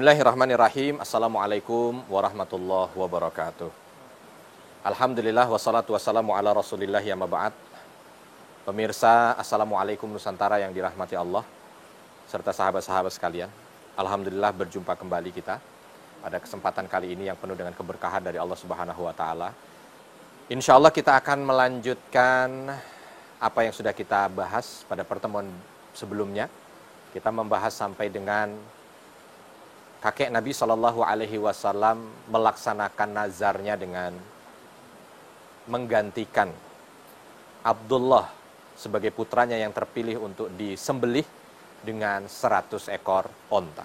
Bismillahirrahmanirrahim. Assalamualaikum warahmatullahi wabarakatuh. Alhamdulillah wassalatu wassalamu ala rasulillah ya maba'ad. Pemirsa, Assalamualaikum Nusantara yang dirahmati Allah, serta sahabat-sahabat sekalian. Alhamdulillah berjumpa kembali kita pada kesempatan kali ini yang penuh dengan keberkahan dari Allah Subhanahu wa Ta'ala. Insya Allah kita akan melanjutkan apa yang sudah kita bahas pada pertemuan sebelumnya. Kita membahas sampai dengan kakek Nabi Shallallahu Alaihi Wasallam melaksanakan nazarnya dengan menggantikan Abdullah sebagai putranya yang terpilih untuk disembelih dengan 100 ekor onta.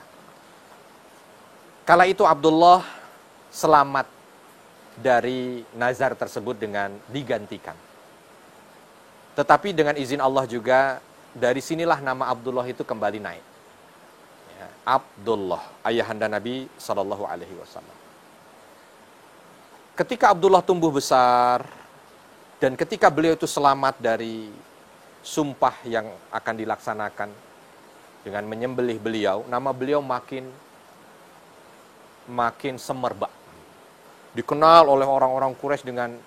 Kala itu Abdullah selamat dari nazar tersebut dengan digantikan. Tetapi dengan izin Allah juga, dari sinilah nama Abdullah itu kembali naik. Abdullah, ayahanda Nabi Sallallahu Alaihi Wasallam. Ketika Abdullah tumbuh besar dan ketika beliau itu selamat dari sumpah yang akan dilaksanakan dengan menyembelih beliau, nama beliau makin semerbak. Dikenal oleh orang-orang Quraisy dengan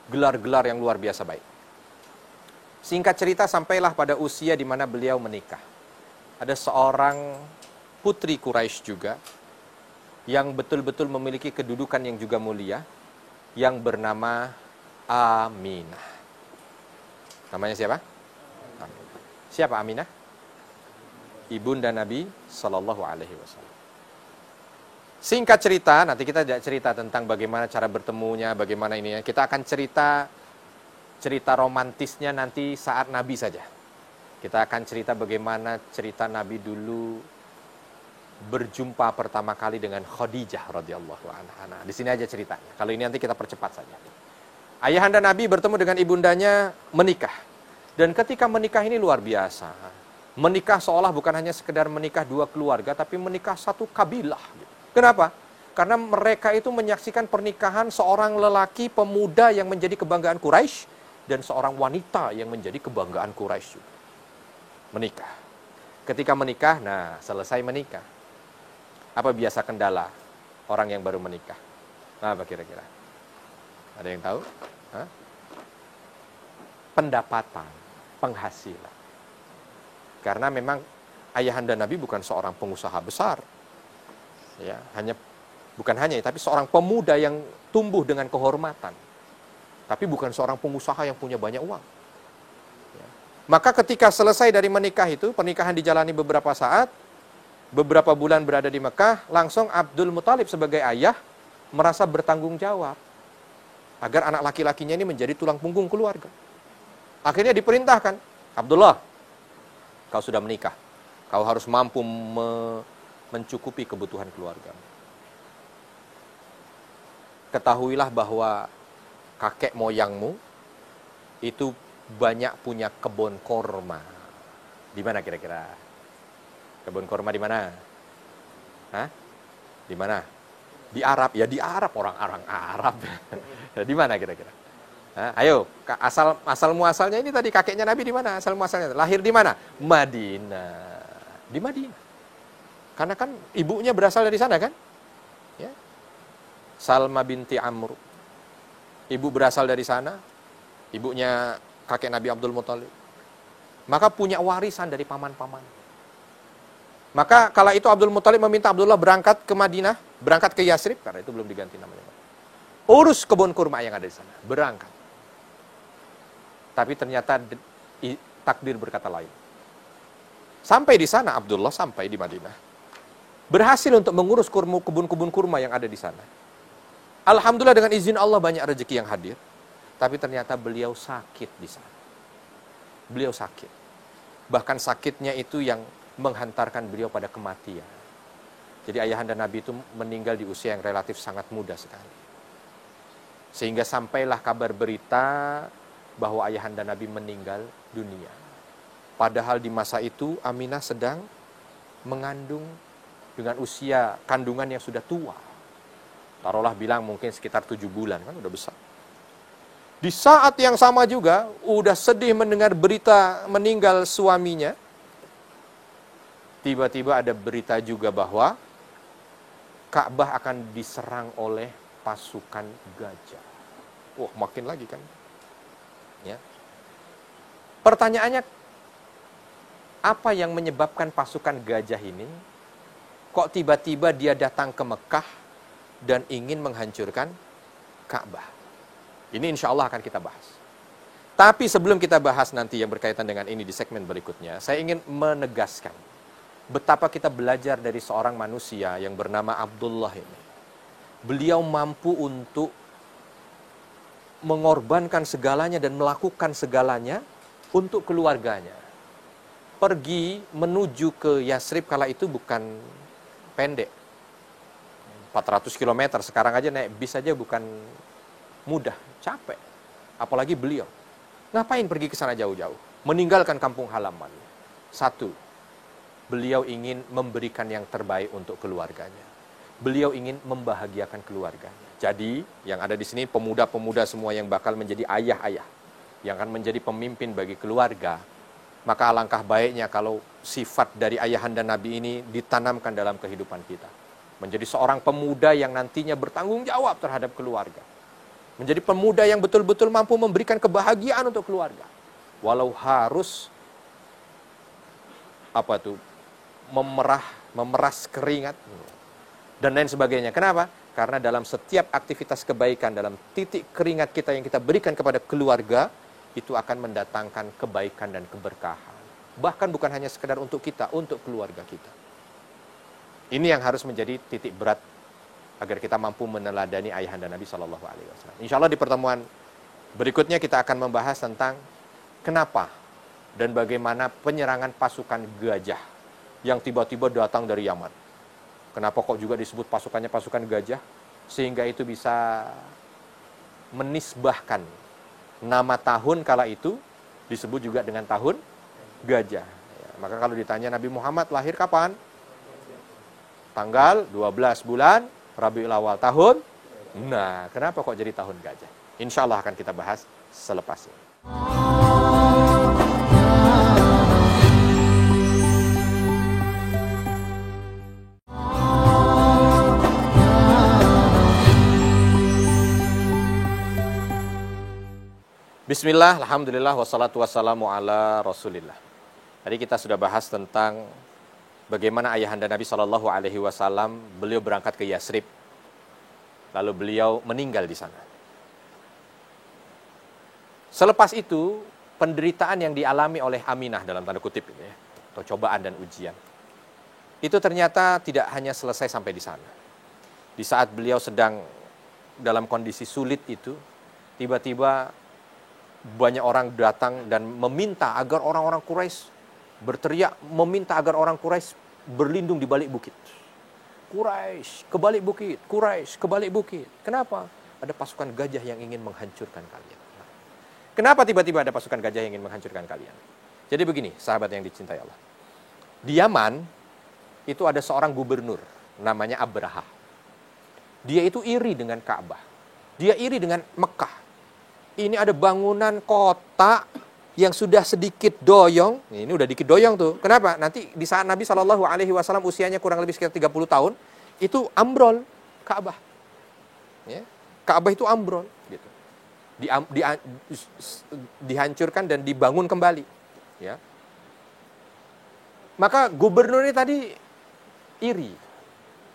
gelar-gelar yang luar biasa baik. Singkat cerita, sampailah pada usia di mana beliau menikah. Ada seorang putri Quraisy juga yang betul-betul memiliki kedudukan yang juga mulia, yang bernama Aminah. Namanya siapa? Aminah. Siapa Aminah? Ibunda Nabi Sallallahu Alaihi Wasallam. Singkat cerita, nanti kita tidak cerita tentang bagaimana cara bertemunya, bagaimana ini ya. Kita akan cerita romantisnya nanti saat Nabi saja. Kita akan cerita bagaimana cerita Nabi dulu berjumpa pertama kali dengan Khadijah radhiyallahu anha. Nah, di sini aja ceritanya. Kalau ini nanti kita percepat saja. Ayahanda Nabi bertemu dengan ibundanya, menikah. Dan ketika menikah ini luar biasa. Menikah seolah bukan hanya sekedar menikah dua keluarga, tapi menikah satu kabilah. Kenapa? Karena mereka itu menyaksikan pernikahan seorang lelaki pemuda yang menjadi kebanggaan Quraisy dan seorang wanita yang menjadi kebanggaan Quraisy juga. Menikah. Ketika menikah, nah selesai menikah. Apa biasa kendala orang yang baru menikah? Apa kira-kira? Ada yang tahu? Hah? Pendapatan, penghasilan. Karena memang ayahanda Nabi bukan seorang pengusaha besar. Ya, bukan hanya, tapi seorang pemuda yang tumbuh dengan kehormatan. Tapi bukan seorang pengusaha yang punya banyak uang. Ya. Maka ketika selesai dari menikah itu, pernikahan dijalani beberapa saat, beberapa bulan berada di Mekah, langsung Abdul Muthalib sebagai ayah merasa bertanggung jawab agar anak laki-lakinya ini menjadi tulang punggung keluarga. Akhirnya diperintahkan, Abdullah, kau sudah menikah, kau harus mampu mencukupi kebutuhan keluarga. Ketahuilah bahwa kakek moyangmu itu banyak punya kebun korma. Di mana kira-kira? Kebun korma di mana? Hah? Di mana? Di Arab. Ya di Arab, orang-orang Arab. Di mana kira-kira? Hah? Ayo, asal muasalnya ini tadi kakeknya Nabi di mana? Asal muasalnya lahir di mana? Madinah. Di Madinah. Karena kan ibunya berasal dari sana kan? Ya. Salma binti Amr. Ibu berasal dari sana. Ibunya kakek Nabi Abdul Muthalib. Maka punya warisan dari paman-paman. Maka kala itu Abdul Muthalib meminta Abdullah berangkat ke Madinah, berangkat ke Yasrib, karena itu belum diganti namanya. Urus kebun kurma yang ada di sana, berangkat. Tapi ternyata takdir berkata lain. Sampai di sana Abdullah, sampai di Madinah, berhasil untuk mengurus kebun-kebun kurma yang ada di sana. Alhamdulillah dengan izin Allah banyak rezeki yang hadir. Tapi ternyata beliau sakit di sana. Beliau sakit. Bahkan sakitnya itu yang menghantarkan beliau pada kematian. Jadi ayahanda Nabi itu meninggal di usia yang relatif sangat muda sekali. Sehingga sampailah kabar berita bahwa ayahanda Nabi meninggal dunia. Padahal di masa itu Aminah sedang mengandung dengan usia kandungan yang sudah tua. Taruhlah bilang mungkin sekitar 7 bulan, kan udah besar. Di saat yang sama juga, udah sedih mendengar berita meninggal suaminya, tiba-tiba ada berita juga bahwa Ka'bah akan diserang oleh pasukan gajah. Wah, makin lagi kan. Ya. Pertanyaannya, apa yang menyebabkan pasukan gajah ini kok tiba-tiba dia datang ke Mekah dan ingin menghancurkan Ka'bah? Ini insya Allah akan kita bahas. Tapi sebelum kita bahas nanti yang berkaitan dengan ini di segmen berikutnya, saya ingin menegaskan betapa kita belajar dari seorang manusia yang bernama Abdullah ini. Beliau mampu untuk mengorbankan segalanya dan melakukan segalanya untuk keluarganya. Pergi menuju ke Yasrib kala itu bukan pendek. 400 km, sekarang aja naik bis aja bukan mudah, capek. Apalagi beliau. Ngapain pergi ke sana jauh-jauh? Meninggalkan kampung halaman. Satu, beliau ingin memberikan yang terbaik untuk keluarganya. Beliau ingin membahagiakan keluarganya. Jadi, yang ada di sini pemuda-pemuda semua yang bakal menjadi ayah-ayah, yang akan menjadi pemimpin bagi keluarga, maka alangkah baiknya kalau sifat dari ayahanda Nabi ini ditanamkan dalam kehidupan kita. Menjadi seorang pemuda yang nantinya bertanggung jawab terhadap keluarga. Menjadi pemuda yang betul-betul mampu memberikan kebahagiaan untuk keluarga. Walau harus memeras keringat dan lain sebagainya. Kenapa? Karena dalam setiap aktivitas kebaikan, dalam titik keringat kita yang kita berikan kepada keluarga, itu akan mendatangkan kebaikan dan keberkahan. Bahkan bukan hanya sekedar untuk kita, untuk keluarga kita. Ini yang harus menjadi titik berat agar kita mampu meneladani ayahanda Nabi SAW. Insya Allah di pertemuan berikutnya kita akan membahas tentang kenapa dan bagaimana penyerangan pasukan gajah yang tiba-tiba datang dari Yaman. Kenapa kok juga disebut pasukannya pasukan gajah? Sehingga itu bisa menisbahkan nama tahun kala itu disebut juga dengan tahun gajah. Ya, maka kalau ditanya Nabi Muhammad lahir kapan? Tanggal 12 bulan Rabiul Awal tahun. Nah, kenapa kok jadi tahun gajah? Insya Allah akan kita bahas selepas ini. Bismillah, alhamdulillah, wassalatu wassalamu ala rasulillah. Tadi kita sudah bahas tentang bagaimana ayahanda Nabi SAW, beliau berangkat ke Yasrib. Lalu beliau meninggal di sana. Selepas itu, penderitaan yang dialami oleh Aminah dalam tanda kutip ini, ya, atau cobaan dan ujian, itu ternyata tidak hanya selesai sampai di sana. Di saat beliau sedang dalam kondisi sulit itu, tiba-tiba banyak orang datang dan meminta agar orang-orang Quraisy berteriak, meminta agar orang Quraisy berlindung di balik bukit. Quraisy ke balik bukit, Quraisy ke balik bukit. Kenapa? Ada pasukan gajah yang ingin menghancurkan kalian. Kenapa tiba-tiba ada pasukan gajah yang ingin menghancurkan kalian? Jadi begini, sahabat yang dicintai Allah. Di Yaman itu ada seorang gubernur namanya Abraha. Dia itu iri dengan Ka'bah. Dia iri dengan Mekah. Ini ada bangunan kota yang sudah sedikit doyong. Ini udah dikit doyong tuh. Kenapa? Nanti di saat Nabi SAW usianya kurang lebih sekitar 30 tahun, itu ambrol Ka'bah. Ya. Ka'bah itu ambrol. Gitu. Dihancurkan dan dibangun kembali. Ya. Maka gubernur ini tadi iri.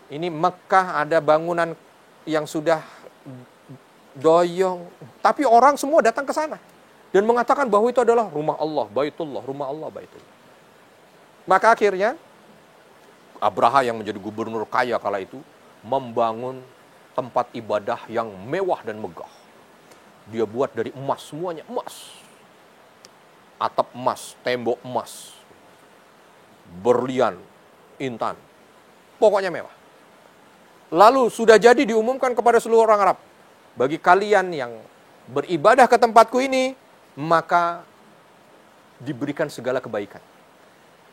Ini Mekah ada bangunan yang sudah doyong, tapi orang semua datang ke sana dan mengatakan bahwa itu adalah rumah Allah, Baitullah, rumah Allah, Baitullah. Maka akhirnya Abraha yang menjadi gubernur kaya kala itu membangun tempat ibadah yang mewah dan megah. Dia buat dari emas, semuanya emas. Atap emas, tembok emas, berlian, intan. Pokoknya mewah. Lalu sudah jadi diumumkan kepada seluruh orang Arab. Bagi kalian yang beribadah ke tempatku ini, maka diberikan segala kebaikan.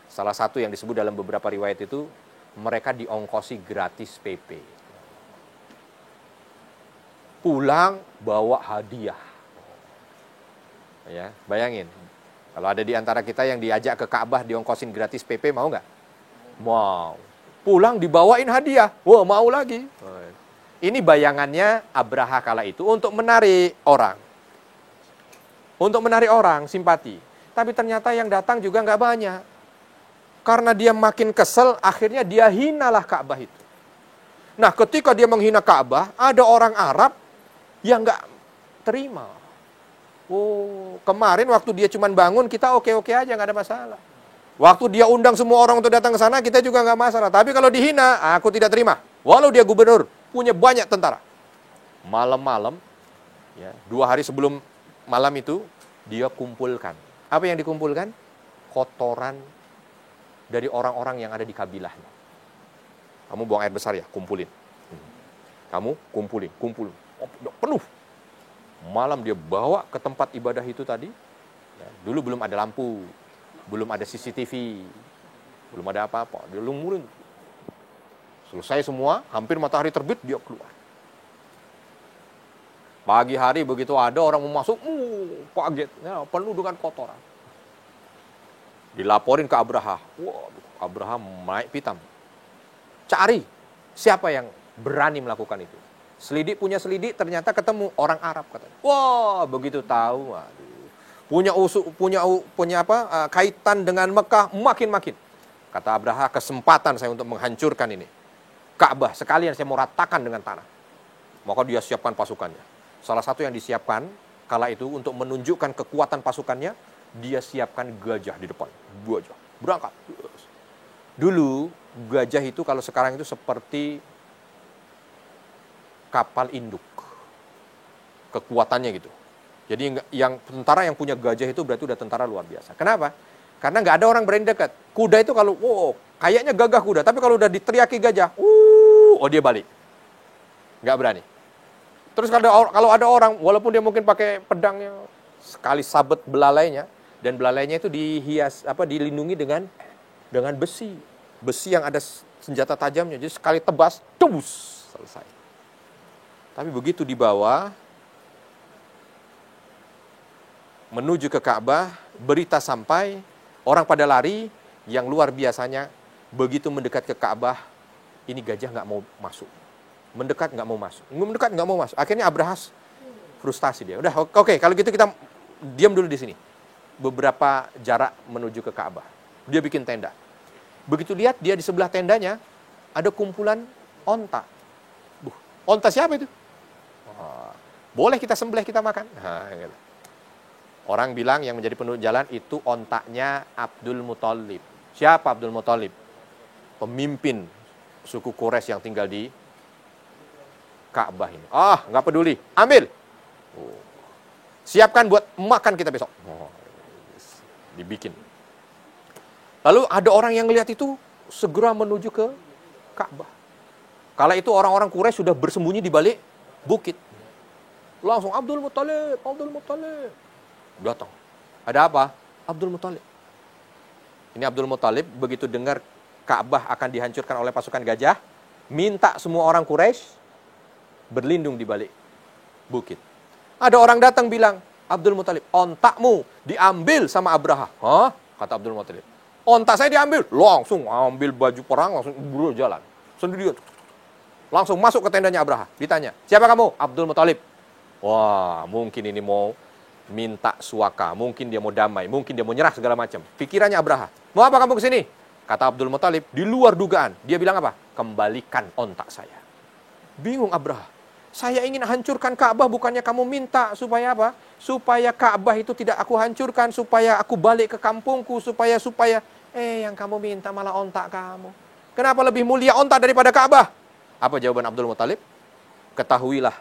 Salah satu yang disebut dalam beberapa riwayat itu, mereka diongkosi gratis PP. Pulang bawa hadiah. Ya, bayangin. Kalau ada di antara kita yang diajak ke Ka'bah diongkosin gratis PP, mau nggak? Mau. Pulang dibawain hadiah. Wah, mau lagi. Ini bayangannya Abraha kala itu untuk menarik orang. Untuk menarik orang, simpati. Tapi ternyata yang datang juga nggak banyak. Karena dia makin kesel, akhirnya dia hinalah Ka'bah itu. Nah, ketika dia menghina Ka'bah, ada orang Arab yang nggak terima. Oh, kemarin waktu dia cuma bangun, kita oke-oke aja, nggak ada masalah. Waktu dia undang semua orang untuk datang ke sana, kita juga nggak masalah. Tapi kalau dihina, aku tidak terima. Walau dia gubernur, punya banyak tentara. Malam-malam, ya, 2 hari sebelum malam itu, dia kumpulkan. Apa yang dikumpulkan? Kotoran dari orang-orang yang ada di kabilahnya. Kamu buang air besar ya, kumpulin. Kamu kumpulin. Oh, penuh. Malam dia bawa ke tempat ibadah itu tadi. Ya, dulu belum ada lampu, belum ada CCTV, belum ada apa-apa. Dia lumurin. Selesai semua, hampir matahari terbit, dia keluar. Pagi hari begitu ada orang mau masuk, kaget, ya, penuh dengan kotoran. Dilaporin ke Abraha. Wah, Abraha naik pitam. Cari siapa yang berani melakukan itu. Selidik punya selidik, ternyata ketemu orang Arab katanya. Wah, begitu tahu, waduh. Punya kaitan dengan Mekah makin. Kata Abraha, kesempatan saya untuk menghancurkan ini. Ka'bah sekalian saya mau ratakan dengan tanah. Maka dia siapkan pasukannya. Salah satu yang disiapkan kala itu untuk menunjukkan kekuatan pasukannya, dia siapkan gajah di depan. Gajah berangkat. Dulu gajah itu kalau sekarang itu seperti kapal induk. Kekuatannya gitu. Jadi yang tentara yang punya gajah itu berarti udah tentara luar biasa. Kenapa? Karena nggak ada orang berani dekat. Kuda itu kalau, kayaknya gagah kuda. Tapi kalau udah diteriaki gajah, dia balik. Nggak berani. Terus kalau ada orang, walaupun dia mungkin pakai pedangnya, sekali sabet belalainya, dan belalainya itu dilindungi dengan besi. Besi yang ada senjata tajamnya. Jadi sekali tebas, tembus, selesai. Tapi begitu dibawa menuju ke Ka'bah, berita sampai, orang pada lari, yang luar biasanya begitu mendekat ke Ka'bah, ini gajah nggak mau masuk. Mendekat nggak mau masuk. Akhirnya Abraha frustasi dia. Udah, oke, kalau gitu kita diam dulu di sini. Beberapa jarak menuju ke Ka'bah. Dia bikin tenda. Begitu lihat, dia di sebelah tendanya ada kumpulan onta. Onta siapa itu? Boleh kita sembelih, kita makan. Gitu. Orang bilang yang menjadi penunjuk jalan itu ontaknya Abdul Muthalib. Siapa Abdul Muthalib? Pemimpin suku Quraisy yang tinggal di Ka'bah ini. Nggak peduli. Ambil. Siapkan buat makan kita besok. Dibikin. Lalu ada orang yang lihat itu segera menuju ke Ka'bah. Kala itu orang-orang Quraisy sudah bersembunyi di balik bukit. Langsung Abdul Muthalib. Datang. Ada apa? Abdul Muthalib. Ini Abdul Muthalib begitu dengar Ka'bah akan dihancurkan oleh pasukan gajah, minta semua orang Quraisy berlindung di balik bukit. Ada orang datang bilang, Abdul Muthalib, ontakmu diambil sama Abraha. Hah? Kata Abdul Muthalib. Ontak saya diambil. Langsung ambil baju perang, langsung jalan. Sendirian. Langsung masuk ke tendanya Abraha. Ditanya, siapa kamu? Abdul Muthalib. Wah, mungkin ini mau minta suaka. Mungkin dia mau damai. Mungkin dia mau nyerah segala macam. Pikirannya Abraha. Mau apa kamu kesini? Kata Abdul Muthalib, di luar dugaan. Dia bilang apa? Kembalikan ontak saya. Bingung Abraha. Saya ingin hancurkan Ka'bah, bukannya kamu minta supaya apa? Supaya Ka'bah itu tidak aku hancurkan, supaya aku balik ke kampungku, supaya yang kamu minta malah ontak kamu. Kenapa lebih mulia ontak daripada Ka'bah? Apa jawaban Abdul Muthalib? Ketahuilah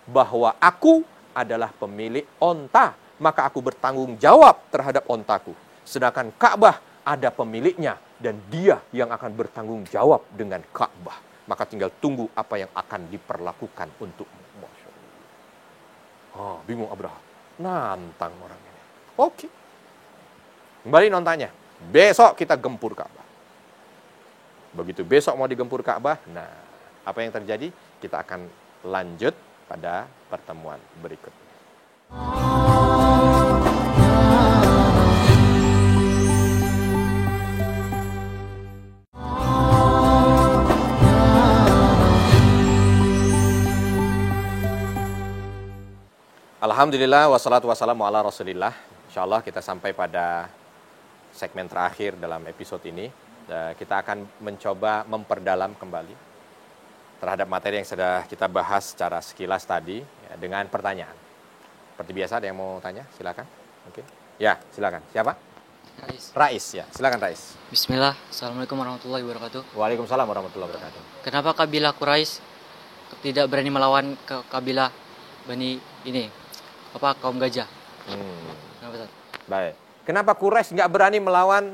bahwa aku adalah pemilik onta, maka aku bertanggung jawab terhadap ontaku. Sedangkan Ka'bah ada pemiliknya dan dia yang akan bertanggung jawab dengan Ka'bah. Maka tinggal tunggu apa yang akan diperlakukan untukmu. Masya Allah. Bingung Abraha. Nantang orang ini. Oke. Kembali nontanya. Besok kita gempur Ka'bah. Begitu besok mau digempur Ka'bah, nah apa yang terjadi? Kita akan lanjut pada pertemuan berikutnya. Alhamdulillah, wassalatu wassalamu ala rasulillah. InsyaAllah kita sampai pada segmen terakhir dalam episode ini. Kita akan mencoba memperdalam kembali terhadap materi yang sudah kita bahas secara sekilas tadi ya, dengan pertanyaan. Seperti biasa, ada yang mau tanya? Silakan. Oke. Ya, silakan. Siapa? Rais, ya. Silakan Rais. Bismillah. Assalamualaikum warahmatullahi wabarakatuh. Waalaikumsalam warahmatullahi wabarakatuh. Kenapa kabilah Quraisy tidak berani melawan kabilah Bani ini? Kaum gajah? Kenapa, Ustaz? Baik. Kenapa Quraisy nggak berani melawan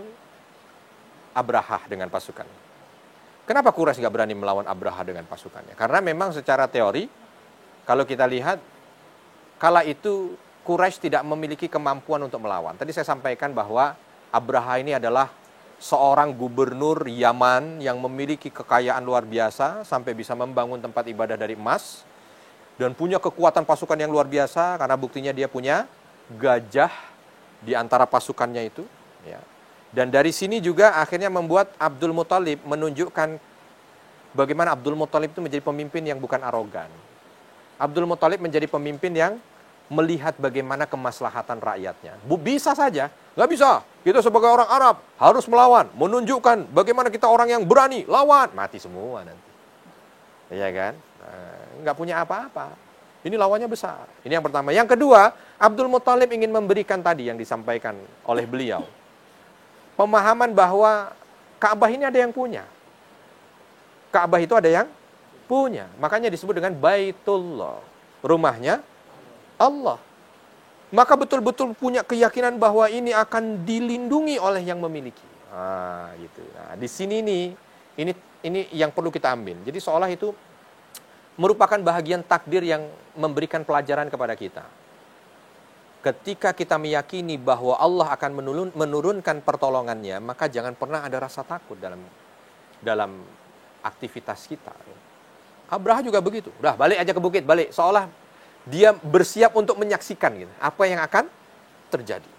Abraha dengan pasukan? Kenapa Quraisy nggak berani melawan Abraha dengan pasukannya? Karena memang secara teori, kalau kita lihat, kala itu Quraisy tidak memiliki kemampuan untuk melawan. Tadi saya sampaikan bahwa Abraha ini adalah seorang gubernur Yaman yang memiliki kekayaan luar biasa sampai bisa membangun tempat ibadah dari emas dan punya kekuatan pasukan yang luar biasa karena buktinya dia punya gajah di antara pasukannya itu. Ya. Dan dari sini juga akhirnya membuat Abdul Muthalib menunjukkan bagaimana Abdul Muthalib itu menjadi pemimpin yang bukan arogan. Abdul Muthalib menjadi pemimpin yang melihat bagaimana kemaslahatan rakyatnya. Bisa saja, nggak bisa. Kita sebagai orang Arab harus melawan, menunjukkan bagaimana kita orang yang berani, lawan. Mati semua nanti. Iya kan? Nggak punya apa-apa. Ini lawannya besar. Ini yang pertama. Yang kedua, Abdul Muthalib ingin memberikan tadi yang disampaikan oleh beliau. Pemahaman bahwa Ka'bah ini ada yang punya. Ka'bah itu ada yang punya. Makanya disebut dengan Baitullah. Rumahnya Allah. Maka betul-betul punya keyakinan bahwa ini akan dilindungi oleh yang memiliki. Gitu. Nah, di sini ini yang perlu kita ambil. Jadi seolah itu merupakan bahagian takdir yang memberikan pelajaran kepada kita. Ketika kita meyakini bahwa Allah akan menurunkan pertolongannya, maka jangan pernah ada rasa takut dalam aktivitas kita. Abraha juga begitu. Udah balik aja ke bukit, balik. Seolah dia bersiap untuk menyaksikan gitu, apa yang akan terjadi.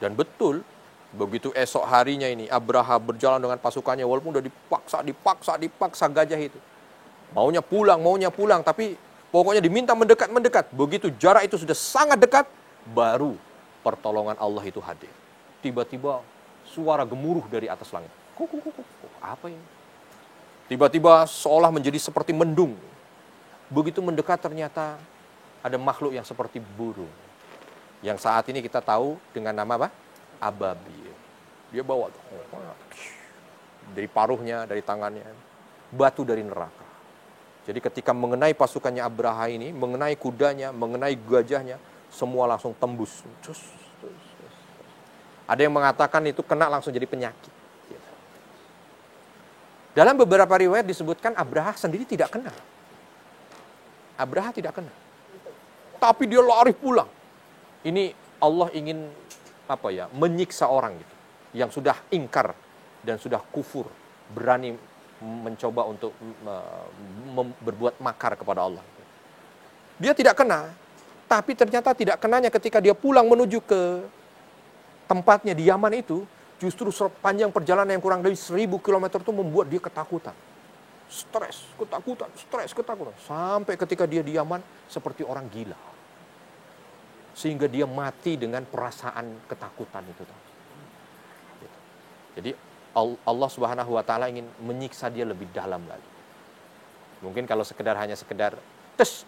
Dan betul, begitu esok harinya ini Abraha berjalan dengan pasukannya walaupun udah dipaksa gajah itu. Maunya pulang, tapi pokoknya diminta mendekat. Begitu jarak itu sudah sangat dekat, baru pertolongan Allah itu hadir. Tiba-tiba suara gemuruh dari atas langit. Apa ini? Tiba-tiba seolah menjadi seperti mendung. Begitu mendekat ternyata ada makhluk yang seperti burung. Yang saat ini kita tahu dengan nama apa? Ababil. Dia bawa dari paruhnya, dari tangannya, batu dari neraka. Jadi ketika mengenai pasukannya Abraha ini, mengenai kudanya, mengenai gajahnya, semua langsung tembus. Ada yang mengatakan itu kena langsung jadi penyakit. Dalam beberapa riwayat disebutkan Abraha sendiri tidak kena. Abraha tidak kena. Tapi dia lari pulang. Ini Allah ingin menyiksa orang gitu, yang sudah ingkar dan sudah kufur, berani mencoba untuk berbuat makar kepada Allah. Dia tidak kena, tapi ternyata tidak kenanya ketika dia pulang menuju ke tempatnya di Yaman itu, justru sepanjang perjalanan yang kurang dari 1000 km itu membuat dia ketakutan. Stres, ketakutan. Sampai ketika dia di Yaman seperti orang gila. Sehingga dia mati dengan perasaan ketakutan itu. Jadi Allah Subhanahu wa taala ingin menyiksa dia lebih dalam lagi. Mungkin kalau hanya sekedar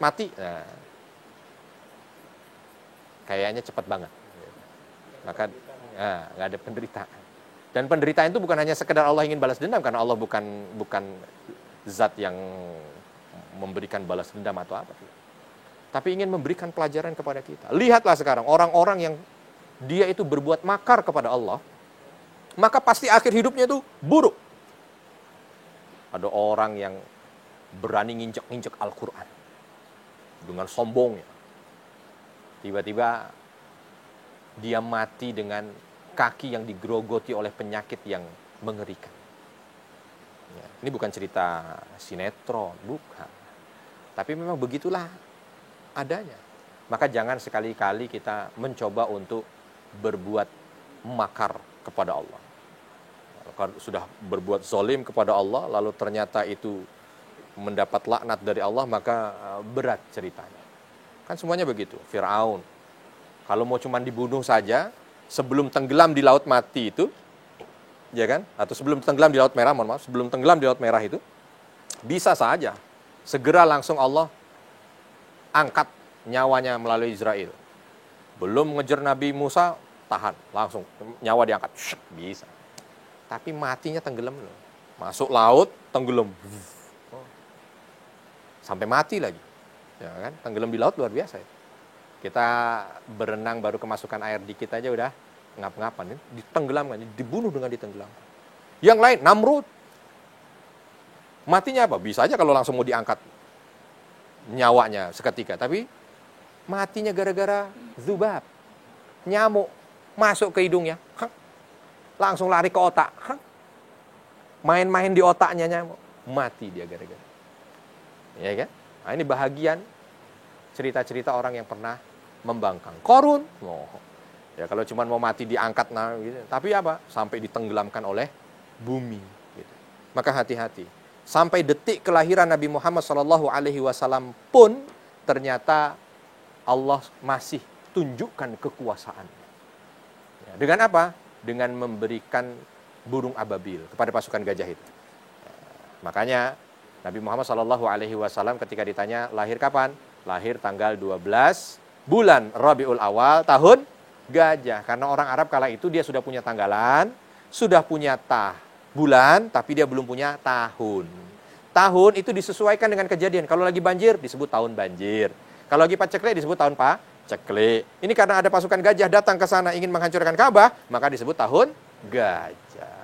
mati, nah, kayaknya cepat banget. Maka nggak ada penderitaan. Dan penderitaan itu bukan hanya sekedar Allah ingin balas dendam, karena Allah bukan zat yang memberikan balas dendam atau apa. Tapi ingin memberikan pelajaran kepada kita. Lihatlah sekarang orang-orang yang dia itu berbuat makar kepada Allah, maka pasti akhir hidupnya itu buruk. Ada orang yang berani nginjek-nginjek Al-Quran dengan sombongnya. Tiba-tiba dia mati dengan kaki yang digerogoti oleh penyakit yang mengerikan. Ya, ini bukan cerita sinetron, bukan. Tapi memang begitulah adanya. Maka jangan sekali-kali kita mencoba untuk berbuat makar kepada Allah. Kalau sudah berbuat zalim kepada Allah, lalu ternyata itu mendapat laknat dari Allah, maka berat ceritanya. Kan semuanya begitu. Firaun, kalau mau cuman dibunuh saja, sebelum tenggelam di laut mati itu, ya kan? Atau sebelum tenggelam di laut merah, mohon maaf, sebelum tenggelam di laut merah itu, bisa saja segera langsung Allah angkat nyawanya melalui Israel. Belum ngejar Nabi Musa, tahan, langsung nyawa diangkat, bisa. Tapi matinya tenggelam loh. Masuk laut, tenggelam. Sampai mati lagi. Ya kan? Tenggelam di laut luar biasa ya. Kita berenang baru kemasukan air dikit aja udah ngap-ngapan, ditenggelamkan, dibunuh dengan ditenggelamkan. Yang lain, Namrud. Matinya apa? Bisa aja kalau langsung mau diangkat nyawanya seketika, tapi matinya gara-gara zubab, nyamuk masuk ke hidungnya, langsung lari ke otak, main-main di otaknya nyamuk, mati dia gara-gara. Ya kan? Nah, ini bahagian cerita-cerita orang yang pernah membangkang. Korun, ya kalau cuma mau mati diangkat, nah, gitu. Tapi apa? Sampai ditenggelamkan oleh bumi. Gitu. Maka hati-hati. Sampai detik kelahiran Nabi Muhammad SAW pun ternyata Allah masih tunjukkan kekuasaannya. Ya, dengan apa? Dengan memberikan burung ababil kepada pasukan gajah itu. Ya, makanya Nabi Muhammad SAW ketika ditanya lahir kapan? Lahir tanggal 12 bulan Rabiul Awal tahun gajah. Karena orang Arab kala itu dia sudah punya tanggalan, sudah punya bulan, tapi dia belum punya tahun. Tahun itu disesuaikan dengan kejadian. Kalau lagi banjir disebut tahun banjir. Kalau lagi paceklik disebut tahun paceklik. Ini karena ada pasukan gajah datang ke sana ingin menghancurkan Ka'bah, maka disebut tahun gajah.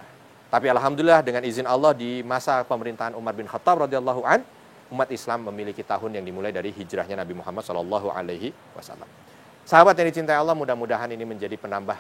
Tapi alhamdulillah dengan izin Allah di masa pemerintahan Umar bin Khattab radhiyallahu an, umat Islam memiliki tahun yang dimulai dari hijrahnya Nabi Muhammad SAW. Sahabat yang dicintai Allah, mudah-mudahan ini menjadi penambah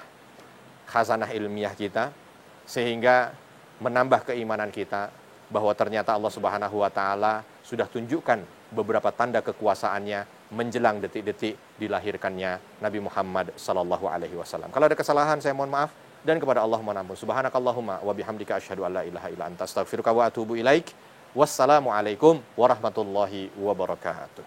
khazanah ilmiah kita, sehingga menambah keimanan kita bahwa ternyata Allah Subhanahu wa taala sudah tunjukkan beberapa tanda kekuasaannya menjelang detik-detik dilahirkannya Nabi Muhammad SAW. Kalau ada kesalahan saya mohon maaf, dan kepada Allah mohon ampun. Subhanakallahumma wa bihamdika asyhadu an la ilaha illa anta astaghfiruka wa atubu ilaik. Wassalamualaikum warahmatullahi wabarakatuh.